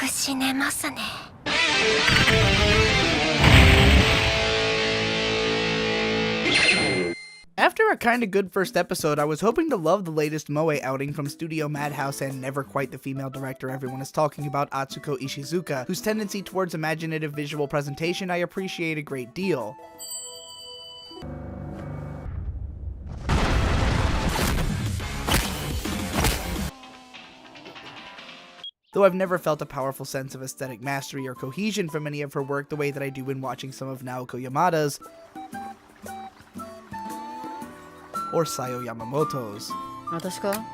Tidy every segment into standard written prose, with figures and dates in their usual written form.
く死ねますね。After a kinda good first episode, I was hoping to love the latest moe outing from Studio Madhouse and never quite the female director everyone is talking about, Atsuko Ishizuka, whose tendency towards imaginative visual presentation I appreciate a great deal. Though I've never felt a powerful sense of aesthetic mastery or cohesion from any of her work the way that I do when watching some of Naoko Yamada's or Sayo Yamamoto's. 私か?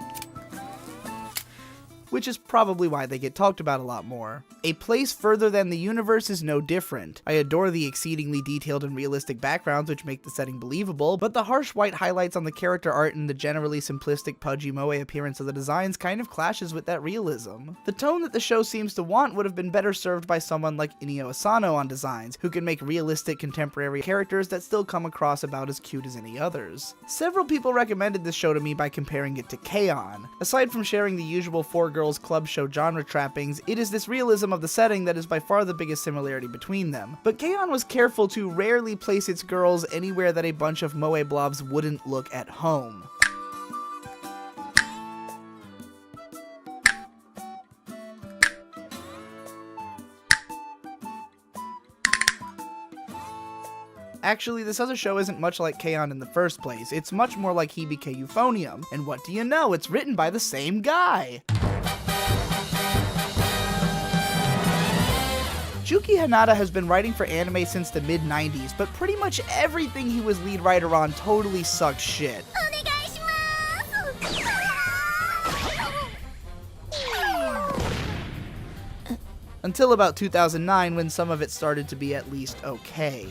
Which is probably why they get talked about a lot more. A Place Further Than the Universe is no different. I adore the exceedingly detailed and realistic backgrounds which make the setting believable, but the harsh white highlights on the character art and the generally simplistic pudgy moe appearance of the designs kind of clashes with that realism. The tone that the show seems to want would have been better served by someone like Inio Asano on designs, who can make realistic contemporary characters that still come across about as cute as any others. Several people recommended this show to me by comparing it to K-On! Aside from sharing the usual four girls club show genre trappings, it is this realism of the setting that is by far the biggest similarity between them. But K-On! Was careful to rarely place its girls anywhere that a bunch of moe blobs wouldn't look at home. Actually, this other show isn't much like K-On! In the first place. It's much more like Hibike Euphonium. And what do you know? It's written by the same guy! Juki Hanada has been writing for anime since the mid-90s, but pretty much everything he was lead writer on totally sucked shit. Until about 2009, when some of it started to be at least okay.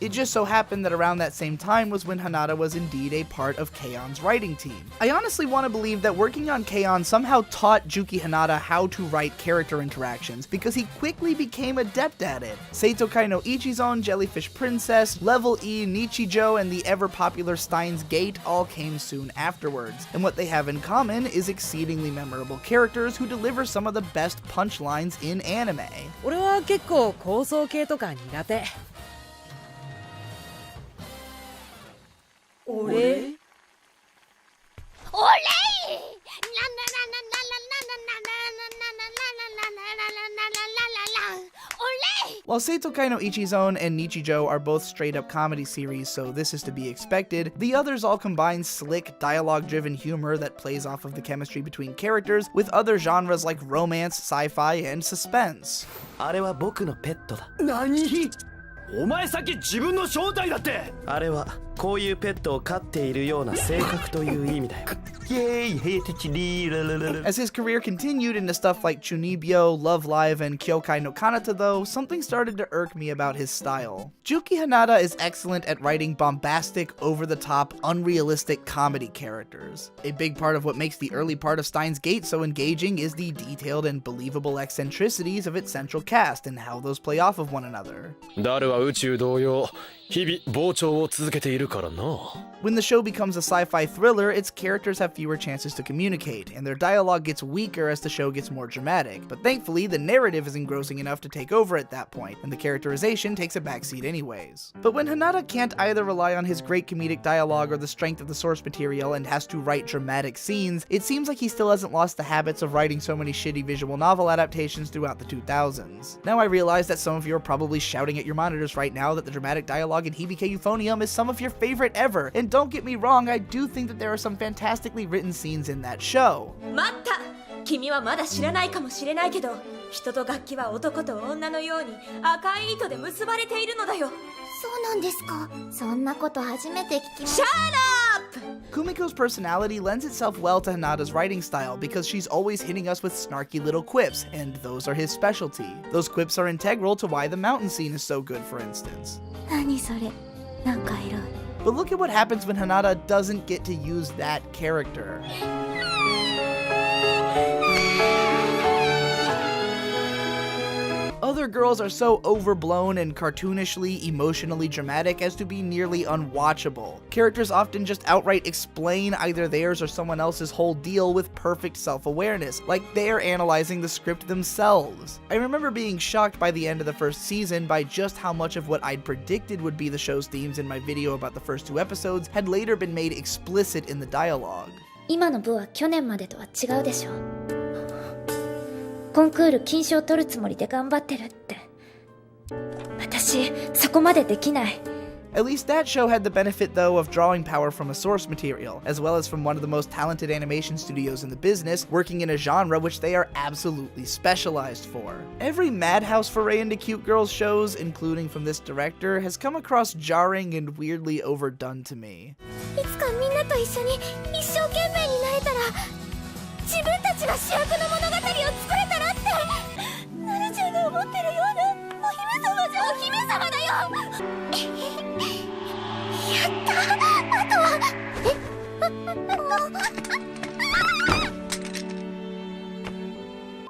It just so happened that around that same time was when Hanada was indeed a part of K-On!'s writing team. I honestly want to believe that working on K-On! Somehow taught Juki Hanada how to write character interactions, because he quickly became adept at it. Seitokai no Ichizon, Jellyfish Princess, Level E, Nichijou, and the ever-popular Steins Gate all came soon afterwards, and what they have in common is exceedingly memorable characters who deliver some of the best punchlines in anime. 俺は結構構想系とか苦手。俺？While Seitokai no Ichizon and Nichijou are both straight-up comedy series, so this is to be expected, the others all combine slick, dialogue-driven humor that plays off of the chemistry between characters with other genres like romance, sci-fi, and suspense. あれは僕のペットだ。何？お前さっき自分の正体だって。あれはこういうペットを飼っているような性格という意味だよ。Yay, hey, As his career continued into stuff like Chunibyo, Love Live, and Kyokai no Kanata though, something started to irk me about his style. Juki Hanada is excellent at writing bombastic, over-the-top, unrealistic comedy characters. A big part of what makes the early part of Steins Gate so engaging is the detailed and believable eccentricities of its central cast and how those play off of one another. ダルは宇宙同様、日々膨張を続けているからな。When the show becomes a sci-fi thriller, its characters have fewer chances to communicate, and their dialogue gets weaker as the show gets more dramatic. But thankfully, the narrative is engrossing enough to take over at that point, and the characterization takes a backseat anyways. But when Hanada can't either rely on his great comedic dialogue or the strength of the source material and has to write dramatic scenes, it seems like he still hasn't lost the habits of writing so many shitty visual novel adaptations throughout the 2000s. Now I realize that some of you are probably shouting at your monitors right now that the dramatic dialogue in Hibike Euphonium is some of your favorite ever, and don't get me wrong, I do think that there are some fantastically written scenes in that show. 待った！君はまだ知らないかもしれないけど、人と楽器は男と女のように赤い糸で結ばれているのだよ。そうなんですか。そんなこと初めて聞きました。Shut up! Kumiko's personality lends itself well to Hanada's writing style because she's always hitting us with snarky little quips, and those are his specialty. Those quips are integral to why the mountain scene is so good, for instance. 何それ？なんかエロい。But look at what happens when Hanada doesn't get to use that character. Other girls are so overblown and cartoonishly, emotionally dramatic as to be nearly unwatchable. Characters often just outright explain either theirs or someone else's whole deal with perfect self-awareness, like they're analyzing the script themselves. I remember being shocked by the end of the first season by just how much of what I'd predicted would be the show's themes in my video about the first 2 episodes had later been made explicit in the dialogue. 今の部は去年までとは違うでしょ。コンクール金賞取るつもりで頑張ってるって。私、そこまでできない。 At least that show had the benefit, though, of drawing power from a source material, as well as from one of the most talented animation studios in the business, working in a genre which they are absolutely specialized for. Every Madhouse foray into cute girls shows, including from this director, has come across jarring and weirdly overdone to me. いつかみんなと一緒に一生懸命になれたら、自分たちが主役の物語を作れたらって、なるちゃんが思ってるようなお姫様じゃお姫様だよ。 やった。あとは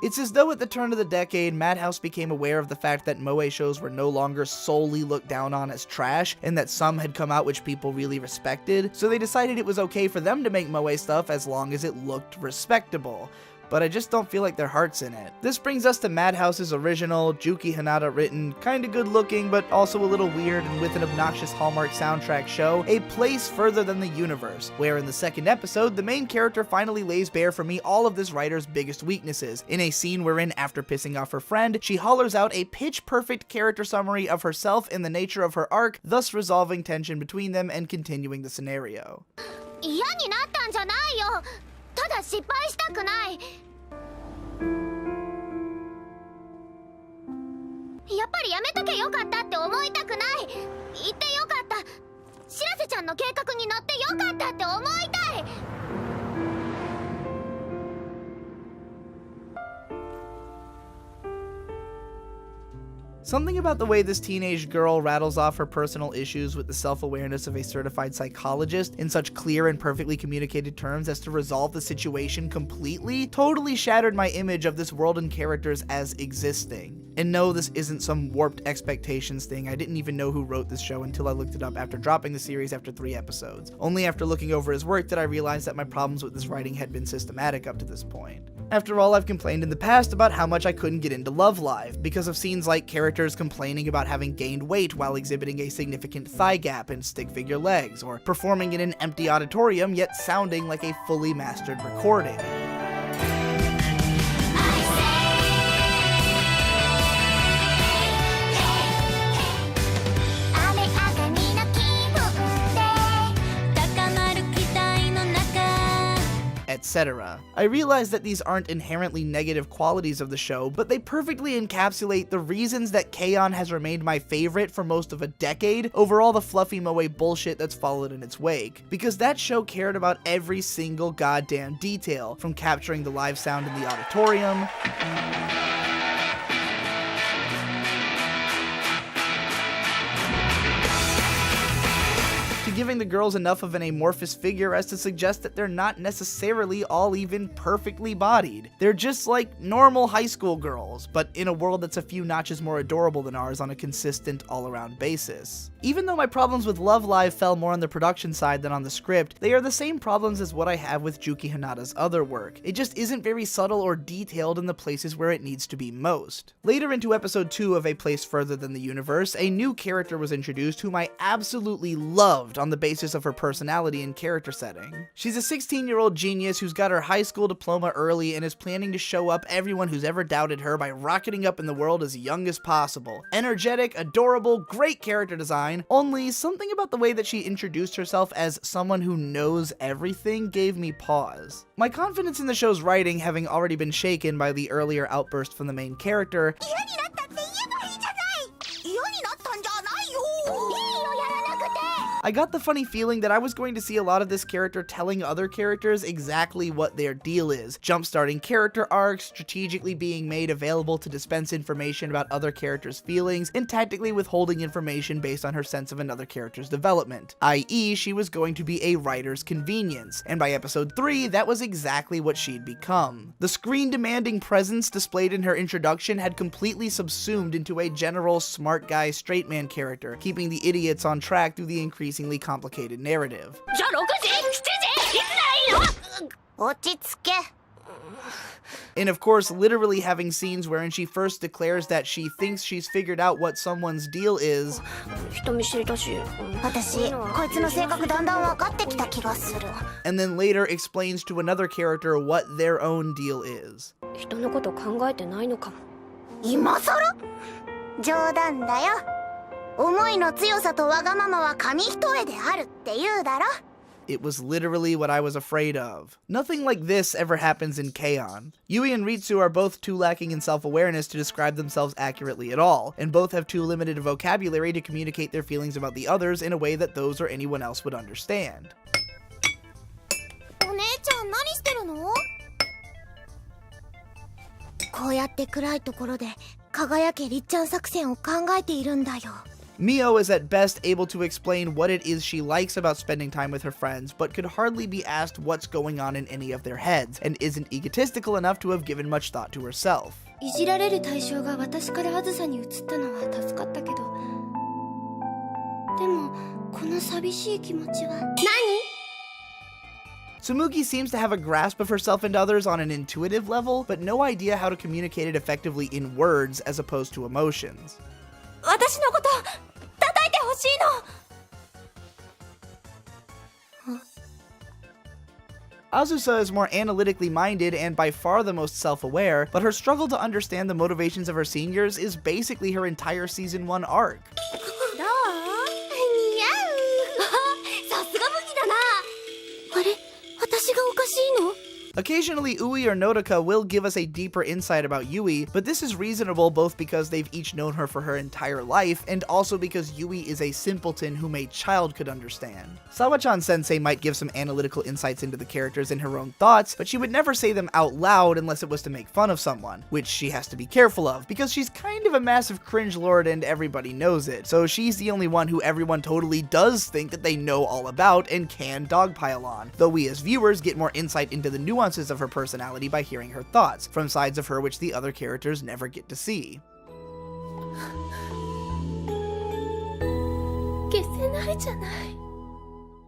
It's as though at the turn of the decade, Madhouse became aware of the fact that moe shows were no longer solely looked down on as trash, and that some had come out which people really respected, so they decided it was okay for them to make moe stuff as long as it looked respectable. But I just don't feel like their heart's in it. This brings us to Madhouse's original, Juki Hanada written, kinda good looking, but also a little weird and with an obnoxious Hallmark soundtrack show, A Place Further Than the Universe, where in the second episode, the main character finally lays bare for me all of this writer's biggest weaknesses, in a scene wherein, after pissing off her friend, she hollers out a pitch-perfect character summary of herself and the nature of her arc, thus resolving tension between them and continuing the scenario. 嫌になったんじゃないよ。ただ失敗したくない。やっぱりやめとけよかったって思いたくない。言ってよかった。しらせちゃんの計画に乗ってよかったって思いたい。 Something about the way this teenage girl rattles off her personal issues with the self-awareness of a certified psychologist in such clear and perfectly communicated terms as to resolve the situation completely totally shattered my image of this world and characters as existing. And no, this isn't some warped expectations thing. I didn't even know who wrote this show until I looked it up after dropping the series after 3 episodes. Only after looking over his work did I realize that my problems with this writing had been systematic up to this point. After all, I've complained in the past about how much I couldn't get into Love Live, because of scenes like characters complaining about having gained weight while exhibiting a significant thigh gap and stick figure legs, or performing in an empty auditorium yet sounding like a fully mastered recording. Etc. I realize that these aren't inherently negative qualities of the show, but they perfectly encapsulate the reasons that K-On! Has remained my favorite for most of a decade over all the fluffy moe bullshit that's followed in its wake. Because that show cared about every single goddamn detail, from capturing the live sound in the auditorium, giving the girls enough of an amorphous figure as to suggest that they're not necessarily all even perfectly bodied. They're just like normal high school girls, but in a world that's a few notches more adorable than ours on a consistent all-around basis. Even though my problems with Love Live fell more on the production side than on the script, they are the same problems as what I have with Juki Hanada's other work. It just isn't very subtle or detailed in the places where it needs to be most. Later into episode 2 of A Place Further Than the Universe, a new character was introduced whom I absolutely loved on the basis of her personality and character setting. She's a 16-year-old genius who's got her high school diploma early and is planning to show up everyone who's ever doubted her by rocketing up in the world as young as possible. Energetic, adorable, great character design, only something about the way that she introduced herself as someone who knows everything gave me pause. My confidence in the show's writing having already been shaken by the earlier outburst from the main character, I got the funny feeling that I was going to see a lot of this character telling other characters exactly what their deal is, jumpstarting character arcs, strategically being made available to dispense information about other characters' feelings, and tactically withholding information based on her sense of another character's development, i.e. she was going to be a writer's convenience, and by episode 3, that was exactly what she'd become. The screen-demanding presence displayed in her introduction had completely subsumed into a general smart guy straight man character, keeping the idiots on track through the increasingly complicated narrative. And of course, literally having scenes wherein she first declares that she thinks she's figured out what someone's deal is, and then later explains to another character what their own deal is. 今さら冗談だよ。思いの強さとわがままは紙一重であるって言うだろ。 It was literally what I was afraid of. Nothing like this ever happens in K-On! Yui and Ritsu are both too lacking in self-awareness to describe themselves accurately at all, and both have too limited a vocabulary to communicate their feelings about the others in a way that those or anyone else would understand. お姉ちゃん何してるの？こうやって暗いところで輝けりっちゃん作戦を考えているんだよ。 Mio is at best able to explain what it is she likes about spending time with her friends, but could hardly be asked what's going on in any of their heads, and isn't egotistical enough to have given much thought to herself. いじられる対象が私からあずさに移ったのは助かったけど、でもこの寂しい気持ちは何？ Tsumuki seems to have a grasp of herself and others on an intuitive level, but no idea how to communicate it effectively in words as opposed to emotions. 私のこと叩いてほしいの。Azusa is more analytically minded and by far the most self-aware, but her struggle to understand the motivations of her seniors is basically her entire season 1 arc. どう？似合う。さすが武器だな。あれ？私がおかしいの？ Occasionally, Ui or Nodoka will give us a deeper insight about Yui, but this is reasonable both because they've each known her for her entire life, and also because Yui is a simpleton whom a child could understand. Sawa-chan sensei might give some analytical insights into the characters and her own thoughts, but she would never say them out loud unless it was to make fun of someone, which she has to be careful of, because she's kind of a massive cringe lord and everybody knows it, so she's the only one who everyone totally does think that they know all about and can dogpile on, though we as viewers get more insight into the nuances of her personality by hearing her thoughts, from sides of her which the other characters never get to see.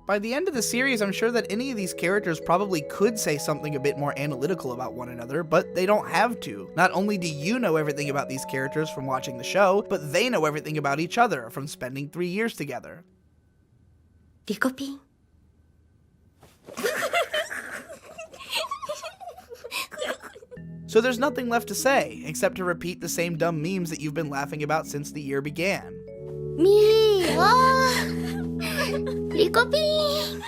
By the end of the series, I'm sure that any of these characters probably could say something a bit more analytical about one another, but they don't have to. Not only do you know everything about these characters from watching the show, but they know everything about each other from spending 3 years together. リコピン。 So there's nothing left to say, except to repeat the same dumb memes that you've been laughing about since the year began. みーわー。リコピン。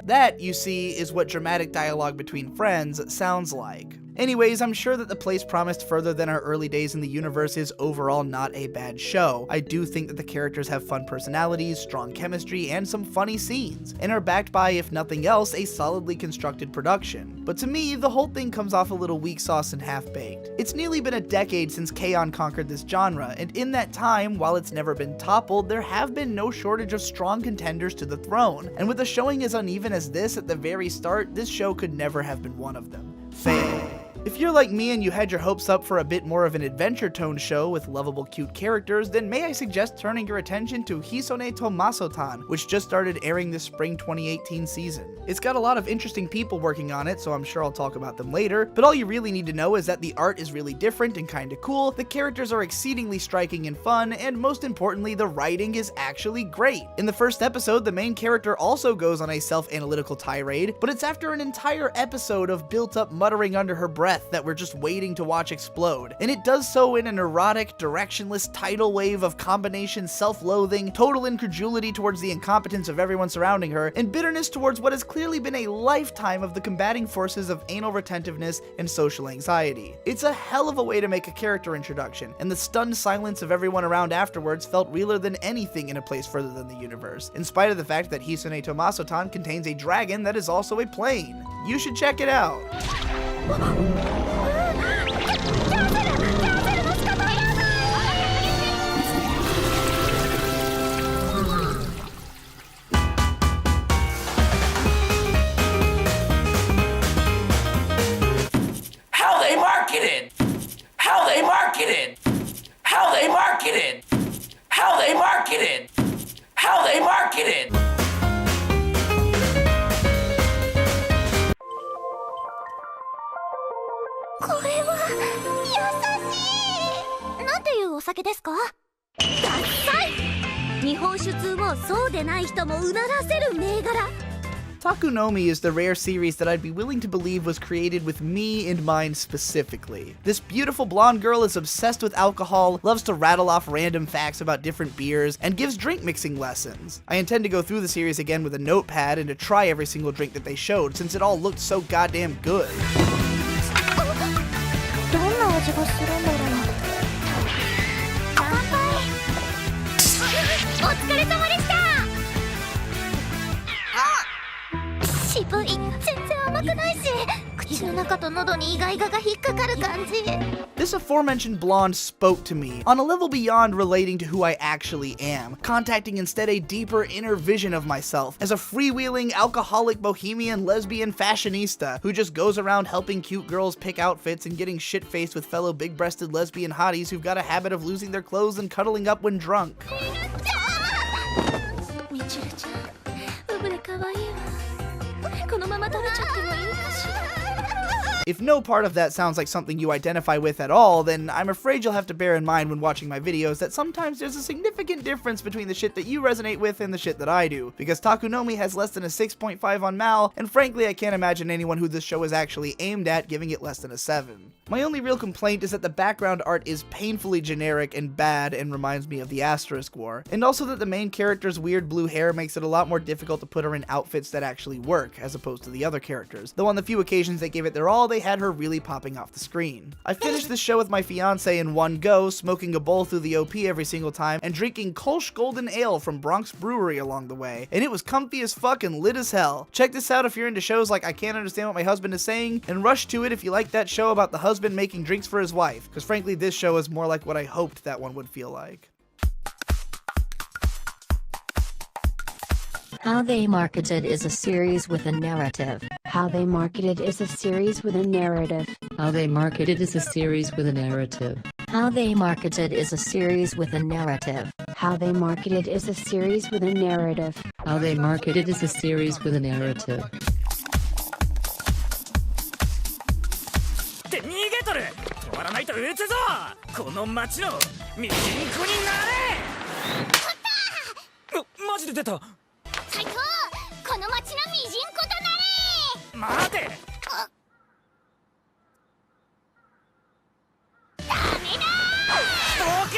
That, you see, is what dramatic dialogue between friends sounds like. Anyways, I'm sure that the place promised further than our early days in the universe is overall not a bad show. I do think that the characters have fun personalities, strong chemistry, and some funny scenes, and are backed by, if nothing else, a solidly constructed production. But to me, the whole thing comes off a little weak sauce and half-baked. It's nearly been a decade since K-On! Conquered this genre, and in that time, while it's never been toppled, there have been no shortage of strong contenders to the throne, and with a showing as uneven as this at the very start, this show could never have been one of them. Fail. If you're like me and you had your hopes up for a bit more of an adventure-toned show with lovable cute characters, then may I suggest turning your attention to Hisone to Maso-tan, which just started airing this spring 2018 season. It's got a lot of interesting people working on it, so I'm sure I'll talk about them later, but all you really need to know is that the art is really different and kinda cool, the characters are exceedingly striking and fun, and most importantly, the writing is actually great. In the first episode, the main character also goes on a self-analytical tirade, but it's after an entire episode of built-up muttering under her breath breath that we're just waiting to watch explode. And it does so in an erotic, directionless tidal wave of combination self-loathing, total incredulity towards the incompetence of everyone surrounding her, and bitterness towards what has clearly been a lifetime of the combating forces of anal retentiveness and social anxiety. It's a hell of a way to make a character introduction, and the stunned silence of everyone around afterwards felt realer than anything in A Place Further Than the Universe, in spite of the fact that Hisune Tomaso-tan contains a dragon that is also a plane. You should check it out. How they marketed? How they marketed? How they marketed? How they marketed? How they marketed? これは優しい。なんていうお酒ですか？ダッサい。日本酒通もそうでない人もうならせる銘柄。 Takunomi is the rare series that I'd be willing to believe was created with me in mind specifically. This beautiful blonde girl is obsessed with alcohol, loves to rattle off random facts about different beers, and gives drink mixing lessons. I intend to go through the series again with a notepad and to try every single drink that they showed, since it all looked so goddamn good. どんな味がするんだろう。乾杯。お疲れ様でした。渋い。全然甘くないし、口の中と喉にイガイガが引っかかる感じ。 This aforementioned blonde spoke to me on a level beyond relating to who I actually am, contacting instead a deeper inner vision of myself as a freewheeling, alcoholic, bohemian, lesbian fashionista who just goes around helping cute girls pick outfits and getting shit-faced with fellow big-breasted lesbian hotties who've got a habit of losing their clothes and cuddling up when drunk. みちるちゃん、うぶれかわいいわ。このまま食べちゃってもいいかしら。 If no part of that sounds like something you identify with at all, then I'm afraid you'll have to bear in mind when watching my videos that sometimes there's a significant difference between the shit that you resonate with and the shit that I do, because Takunomi has less than a 6.5 on Mal, and frankly I can't imagine anyone who this show is actually aimed at giving it less than a 7. My only real complaint is that the background art is painfully generic and bad and reminds me of the Asterisk War, and also that the main character's weird blue hair makes it a lot more difficult to put her in outfits that actually work, as opposed to the other characters, though on the few occasions they gave it their all, they had her really popping off the screen. I finished this show with my fiance in one go, smoking a bowl through the OP every single time, and drinking Kolsch Golden Ale from Bronx Brewery along the way, and it was comfy as fuck and lit as hell. Check this out if you're into shows like I Can't Understand What My Husband Is Saying, and rush to it if you like that show about the husband making drinks for his wife, because frankly this show is more like what I hoped that one would feel like. How They Marketed is a series with a narrative. How They Marketed is a series with a narrative. How They Marketed is a series with a narrative. How They Marketed is a series with a narrative. How They Marketed is a series with a narrative. How They Marketed is a series with a narrative. って逃げとる。止まらないと撃つぞ。この町のミジンコになれ。マジで出た。 斉藤、この町のミジンコとなれ。待て。ダメだ。どけ。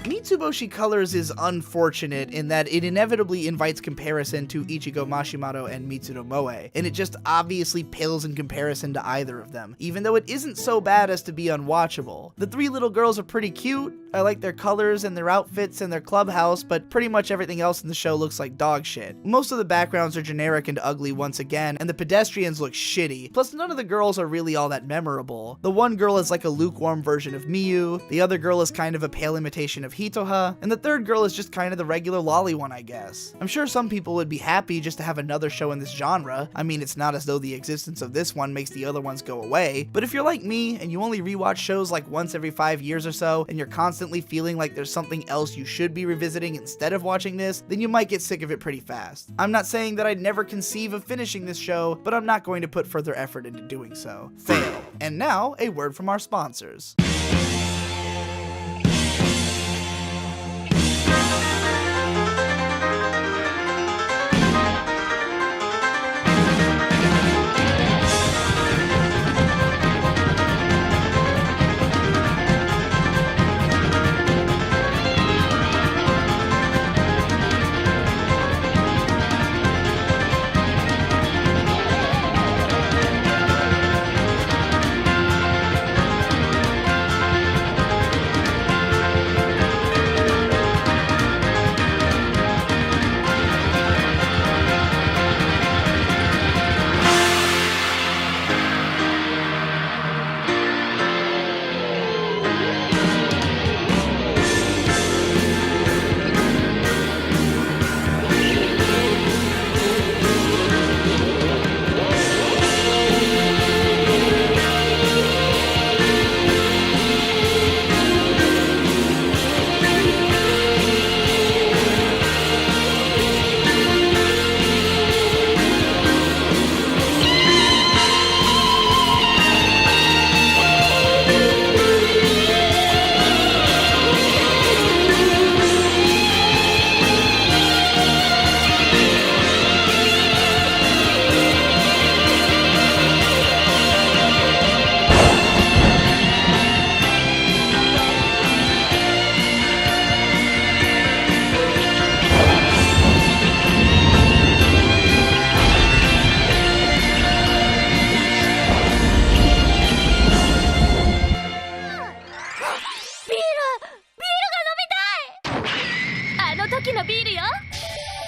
Mitsuboshi Colors is unfortunate in that it inevitably invites comparison to Ichigo Mashimoto and Mitsuno Moe, and it just obviously pales in comparison to either of them, even though it isn't so bad as to be unwatchable. The three little girls are pretty cute, I like their colors and their outfits and their clubhouse, but pretty much everything else in the show looks like dog shit. Most of the backgrounds are generic and ugly once again, and the pedestrians look shitty, plus none of the girls are really all that memorable. The one girl is like a lukewarm version of Miyu, the other girl is kind of a pale imitation of Hitoha, and the third girl is just kind of the regular lolly one, I guess. I'm sure some people would be happy just to have another show in this genre. I mean, it's not as though the existence of this one makes the other ones go away, but if you're like me, and you only rewatch shows like once every 5 years or so, and you're constantly feeling like there's something else you should be revisiting instead of watching this, then you might get sick of it pretty fast. I'm not saying that I'd never conceive of finishing this show, but I'm not going to put further effort into doing so. Fail. And now, a word from our sponsors.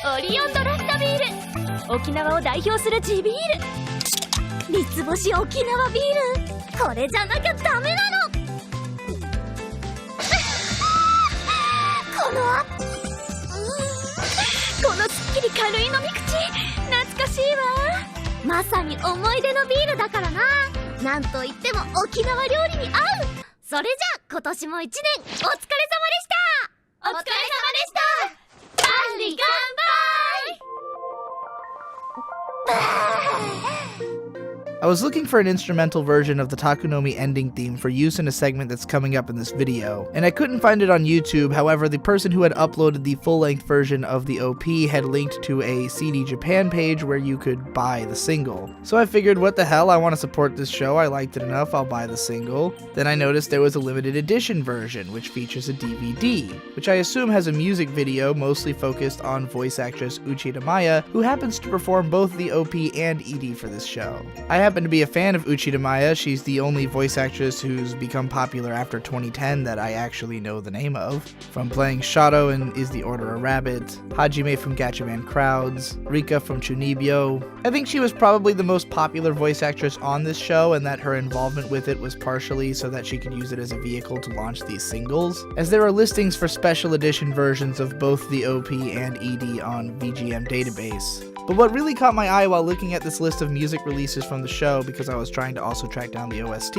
オリオンドラフトビール、沖縄を代表する地ビール。三つ星沖縄ビール、これじゃなきゃダメなの。このすっきり軽い飲み口、懐かしいわ。まさに思い出のビールだからな。なんといっても沖縄料理に合う。それじゃあ今年も一年お疲れ様でした。お疲れ様でした。万里乾杯。 I was looking for an instrumental version of the Takunomi ending theme for use in a segment that's coming up in this video, and I couldn't find it on YouTube. However, the person who had uploaded the full-length version of the OP had linked to a CD Japan page where you could buy the single. So I figured, what the hell, I want to support this show, I liked it enough, I'll buy the single. Then I noticed there was a limited edition version, which features a DVD, which I assume has a music video mostly focused on voice actress Uchida Maya, who happens to perform both the OP and ED for this show. I happen to be a fan of Uchida Maya. She's the only voice actress who's become popular after 2010 that I actually know the name of, from playing Shadow in Is the Order a Rabbit, Hajime from Gatchaman Crowds, Rika from Chunibyo. I think she was probably the most popular voice actress on this show, and that her involvement with it was partially so that she could use it as a vehicle to launch these singles, as there are listings for special edition versions of both the OP and ED on VGM database. But what really caught my eye while looking at this list of music releases from the show, because I was trying to also track down the OST,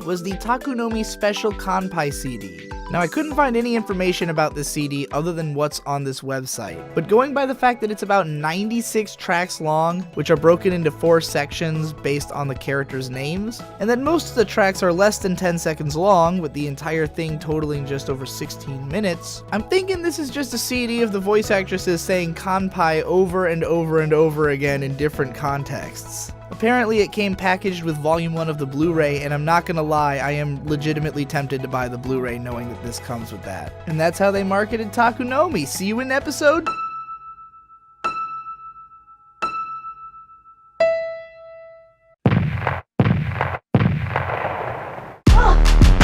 was the Takunomi Special Kanpai CD. Now, I couldn't find any information about this CD other than what's on this website, but going by the fact that it's about 96 tracks long, which are broken into 4 sections based on the characters' names, and that most of the tracks are less than 10 seconds long, with the entire thing totaling just over 16 minutes, I'm thinking this is just a CD of the voice actresses saying Kanpai over and over and over again in different contexts. Apparently it came packaged with Volume 1 of the Blu-ray, and I'm not gonna lie, I am legitimately tempted to buy the Blu-ray knowing that this comes with that. And that's how they marketed Takunomi. See you in episode...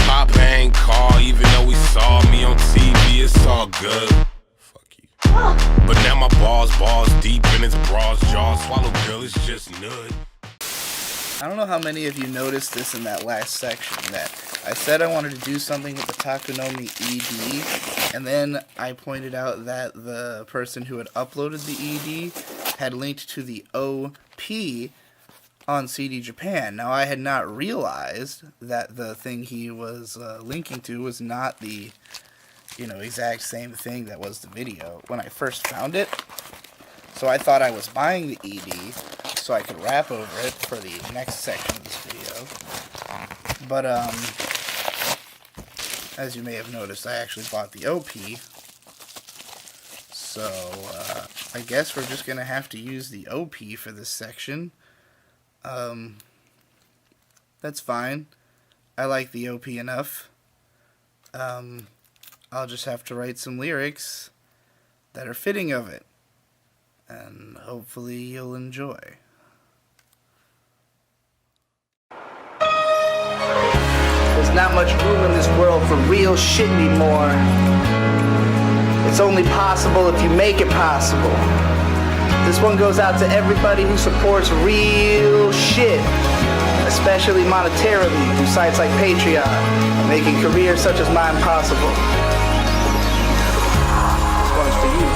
Papa ain't call, even though he saw me on TV, it's all good. Fuck you. But now my balls deep in his bras jaw. Swallow girl, it's just nud. I don't know how many of you noticed this in that last section, that I said I wanted to do something with the Takunomi ED, and then I pointed out that the person who had uploaded the ED had linked to the OP on CD Japan. Now, I had not realized that the thing he was linking to was not the, exact same thing that was the video when I first found it. So I thought I was buying the ED so I could rap over it for the next section of this video. But, as you may have noticed, I actually bought the OP. So, I guess we're just gonna have to use the OP for this section. That's fine. I like the OP enough. I'll just have to write some lyrics that are fitting of it. And hopefully you'll enjoy. There's not much room in this world for real shit anymore. It's only possible if you make it possible. This one goes out to everybody who supports real shit, especially monetarily through sites like Patreon, making careers such as mine possible. This one's for you.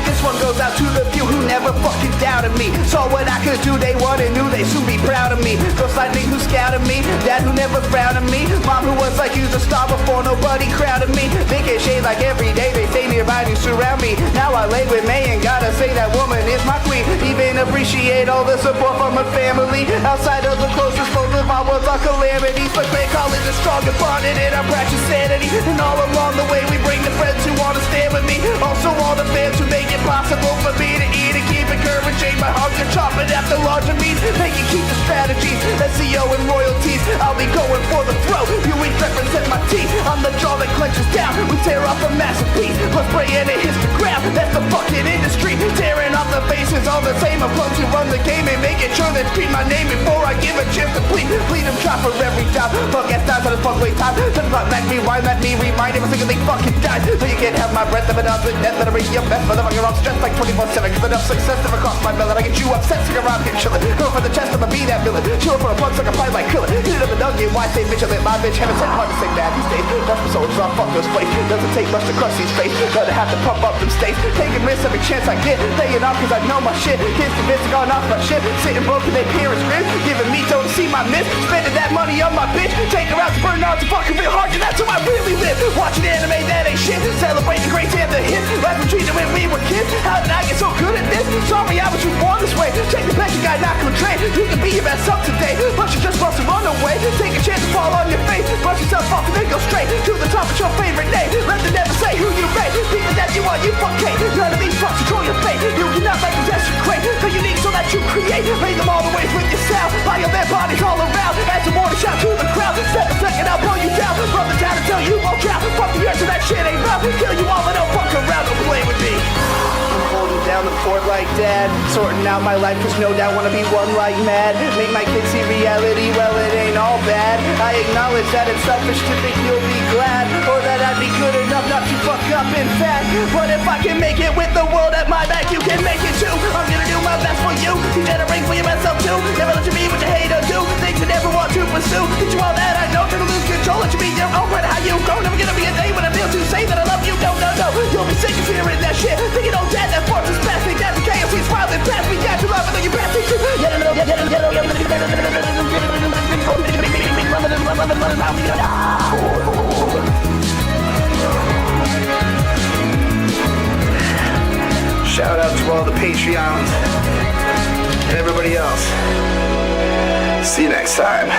This one goes out to the few who never fucking doubted me. Saw what I could do, they wanted, knew they soon be proud of me. Ghost lightning who scouted me, dad who never frowned at me, mom who was like, used a star before nobody crowded me. Thinking shade like every day, they stay nearby and surround me. Now I lay with May and gotta say that woman is my queen. Even appreciate all the support from my family. Outside of the closest folks of my world's all calamities. But they call it the strong and bonded and I practice sanity. And all along the way we bring the friends who wanna stand with me. Also all the fans who make it possible for me to eat and keep encouraging my hunger, chopping at the larger meats, make it keep the strategies, SEO and royalties. I'll be going for the throat. You eat represent my teeth. I'm the jaw that clenches down. We tear off a masterpiece. Plus spraying it hits the ground. That's the fucking industry. Tearing off the faces all the same. I'm close to run the game and making sure they scream my name before I give a chance to plead. Plead them try for every job. Fuck ass times on the fuck wait time. Set the clock back, rewind, let me remind every single thing fucking dies. So you can't have my breath, I'm enough with death, better read your best, motherfucker, I'm stressed like 24/7. Cause enough success never cost my melon. I get you upset, sitting around here chillin'. Go for the chest, I'ma be that villain. Chillin' for a plug, sucker, pipe like killer. Hit it up and dug, why say vigilant? My bitch, heaven sent hard to say bad these days. That's my soldiers, I'll fuck those plates. Doesn't take much to crush these face. Gonna have to pump up them states. Taking risks every chance I get. Laying off cause I know my shit. Kids convinced I gone off my shit. Sitting broken, they parents grim. Giving me dough to see my miss. Spending that money on my bitch. Taking her out to burn out to fucking real hard. And that's how I really live. Watching anime, that ain't shit. Celebrate the greats and the hits. Like we treated when we were kids. How did I get so good at this? Sorry I was born this way. Take the back, you got knocked on the train. You can be your best up today. But you just must run away. Take a chance to fall on your face. Brush yourself off and then go straight to the top of your favorite name. Let them never say who you rate. People that you are, you fuck hate. None of these fucks control your fate. You cannot let possess your crate. They're unique so that you create. Lay them all the ways with your sound. Fire their bodies all around. Add some more to shout to the crowd. Step a second, I'll pull you down. From the town until you won't drown. Fuck the earth so that shit ain't rough. Kill you all and don't fuck around. Don't play with me. Holding down the fort like dad. Sorting out my life cause no doubt wanna be one like mad. Make my kids see reality, well it ain't all bad. I acknowledge that it's selfish to think you'll be glad. Or that I'd be good enough not to fuck up in fact. But if I can make it with the world at my back, you can make it too. I'm gonna do my best for you. You better ring for your best self too. Never let you be what you hate or do. Things you never want to pursue. Teach you all that I know. Try to lose control. Let you be your own. But how you grow. Never gonna be a day when I feel to say that I love you. No, no, no. You'll be sick of hearing that shit. Thinking old dad that force is past me. That's the chaos. He's smiling past me. Got your love and then you pass me too. Shout out to all the Patreons and everybody else. See you next time.